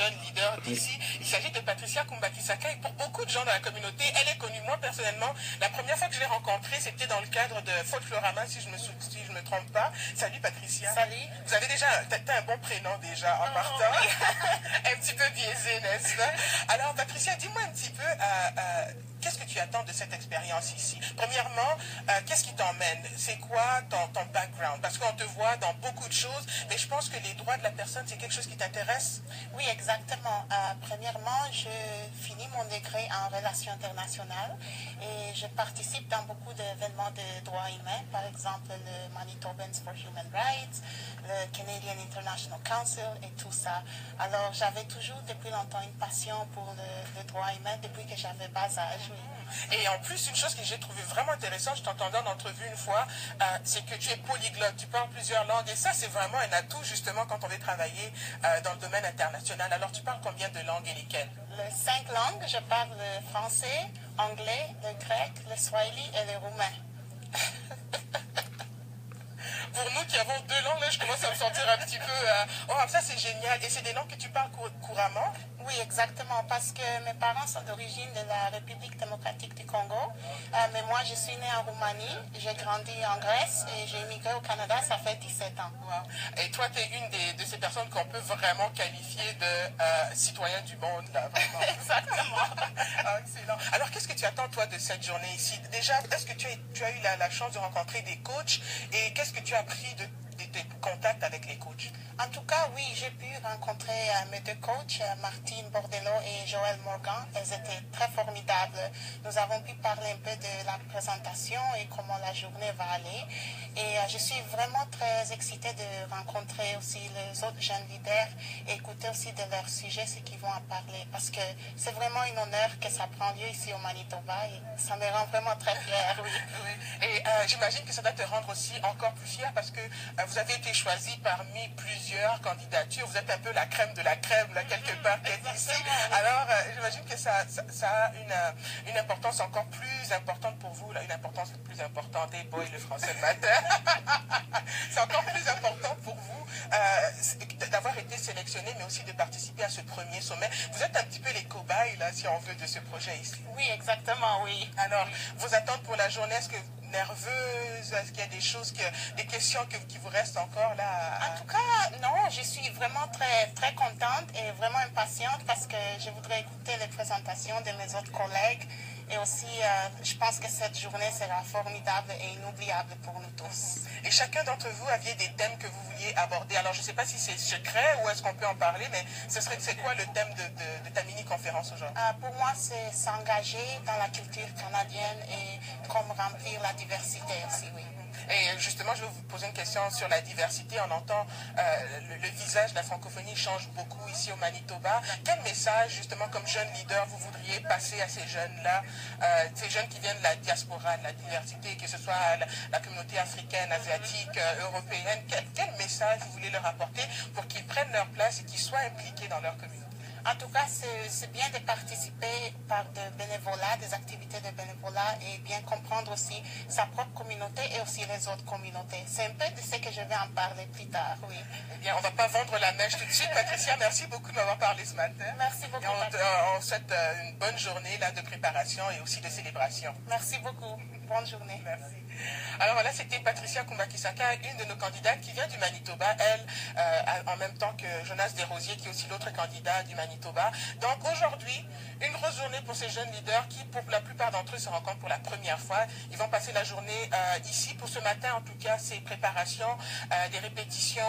jeune leader d'ici. Il s'agit de Patricia Kumbaki-Saka et pour beaucoup de gens dans la communauté, elle est connue. Moi, personnellement, la première fois que je l'ai rencontrée, c'était dans le cadre de Folklorama, si je me trompe pas. Salut Patricia. Salut. Vous avez déjà, t'as un bon prénom déjà en partant. Oui. Un petit peu biaisé, n'est-ce pas? Alors Patricia, dis-moi un petit peu, qu'est-ce que tu attends de cette expérience ici? Premièrement, qu'est-ce qui t'emmène? C'est quoi ton background? Parce qu'on te voit dans beaucoup de choses, mais je pense que les droits de la personne, c'est quelque chose qui t'intéresse? Oui, exactement. Premièrement, je finis mon degré en relations internationales et je participe dans beaucoup d'événements de droits humains, par exemple le Manitobans for Human Rights, le Canadian International Council et tout ça. Alors, j'avais toujours depuis longtemps une passion pour le droit humain depuis que j'avais bas âge. Oui. Et en plus, une chose que j'ai trouvé vraiment intéressante, je t'entendais en entrevue une fois, c'est que tu es polyglotte, tu parles plusieurs langues. Et ça, c'est vraiment un atout, justement, quand on veut travailler dans le domaine international. Alors, tu parles combien de langues et lesquelles? Les 5 langues, je parle le français, anglais, le grec, le swahili et le roumain. Pour nous qui avons 2 langues, là, je commence à me sentir un petit peu... Oh, ça, c'est génial. Et c'est des langues que tu parles couramment? Oui, exactement, parce que mes parents sont d'origine de la République démocratique du Congo. Mais moi, je suis née en Roumanie, j'ai grandi en Grèce et j'ai immigré au Canada, ça fait 17 ans. Wow. Et toi, tu es une de ces personnes qu'on peut vraiment qualifier de citoyen du monde, là, vraiment. Exactement. Excellent. Alors, qu'est-ce que tu attends, toi, de cette journée ici? Déjà, est-ce que tu as eu la chance de rencontrer des coachs et qu'est-ce que tu as appris de tes contacts avec les coachs? En tout cas, oui, j'ai pu rencontrer mes 2 coachs, Martine Bordello et Joël Morgan. Elles étaient très formidables. Nous avons pu parler un peu de la présentation et comment la journée va aller. Et je suis vraiment très excitée de rencontrer aussi les autres jeunes leaders et écouter aussi de leur sujet ce qu'ils vont en parler. Parce que c'est vraiment un honneur que ça prend lieu ici au Manitoba et ça me rend vraiment très fière. Oui. Oui. Et j'imagine que ça doit te rendre aussi encore plus fière parce que vous avez été choisi parmi plusieurs candidatures. Vous êtes un peu la crème de la crème, là, quelque part, qui est ici. Alors, j'imagine que ça a une importance encore plus importante pour vous, là, une importance plus importante. Et boy, le français le matin. C'est encore plus important pour vous d'avoir été sélectionné, mais aussi de participer à ce premier sommet. Vous êtes un petit peu les cobayes, là, si on veut, de ce projet ici. Oui, exactement, oui. Alors, vos attentes pour la journée, est-ce que nerveuse? Est-ce qu'il y a des choses, des questions qui vous restent encore là? En tout cas, non, je suis vraiment très, très contente et vraiment impatiente parce que je voudrais écouter les présentations de mes autres collègues. Et aussi, je pense que cette journée sera formidable et inoubliable pour nous tous. Et chacun d'entre vous aviez des thèmes que vous vouliez aborder. Alors, je ne sais pas si c'est secret ou est-ce qu'on peut en parler, mais c'est quoi le thème de ta mini-conférence aujourd'hui? Pour moi, c'est s'engager dans la culture canadienne et comme remplir la diversité aussi, oui. Et justement, je vais vous poser une question sur la diversité. On entend le visage de la francophonie change beaucoup ici au Manitoba. Quel message, justement, comme jeune leader, vous voudriez passer à ces jeunes-là, ces jeunes qui viennent de la diaspora, de la diversité, que ce soit la communauté africaine, asiatique, européenne? Quel message vous voulez leur apporter pour qu'ils prennent leur place et qu'ils soient impliqués dans leur communauté? En tout cas, c'est bien de participer par de bénévolat, des activités de bénévolat et bien comprendre aussi sa propre communauté et aussi les autres communautés. C'est un peu de ce que je vais en parler plus tard, oui. Eh bien, on ne va pas vendre la mèche tout de suite. Patricia, merci beaucoup de m'avoir parlé ce matin. Merci beaucoup. Et on souhaite une bonne journée là, de préparation et aussi de célébration. Merci beaucoup. Bonne journée. Merci. Alors voilà, c'était Patricia Kumbaki-Saka, une de nos candidates qui vient du Manitoba, elle, en même temps que Jonas Desrosiers, qui est aussi l'autre candidat du Manitoba. Donc aujourd'hui, une grosse journée pour ces jeunes leaders qui, pour la plupart d'entre eux, se rencontrent pour la première fois. Ils vont passer la journée ici. Pour ce matin, en tout cas, c'est préparation, des répétitions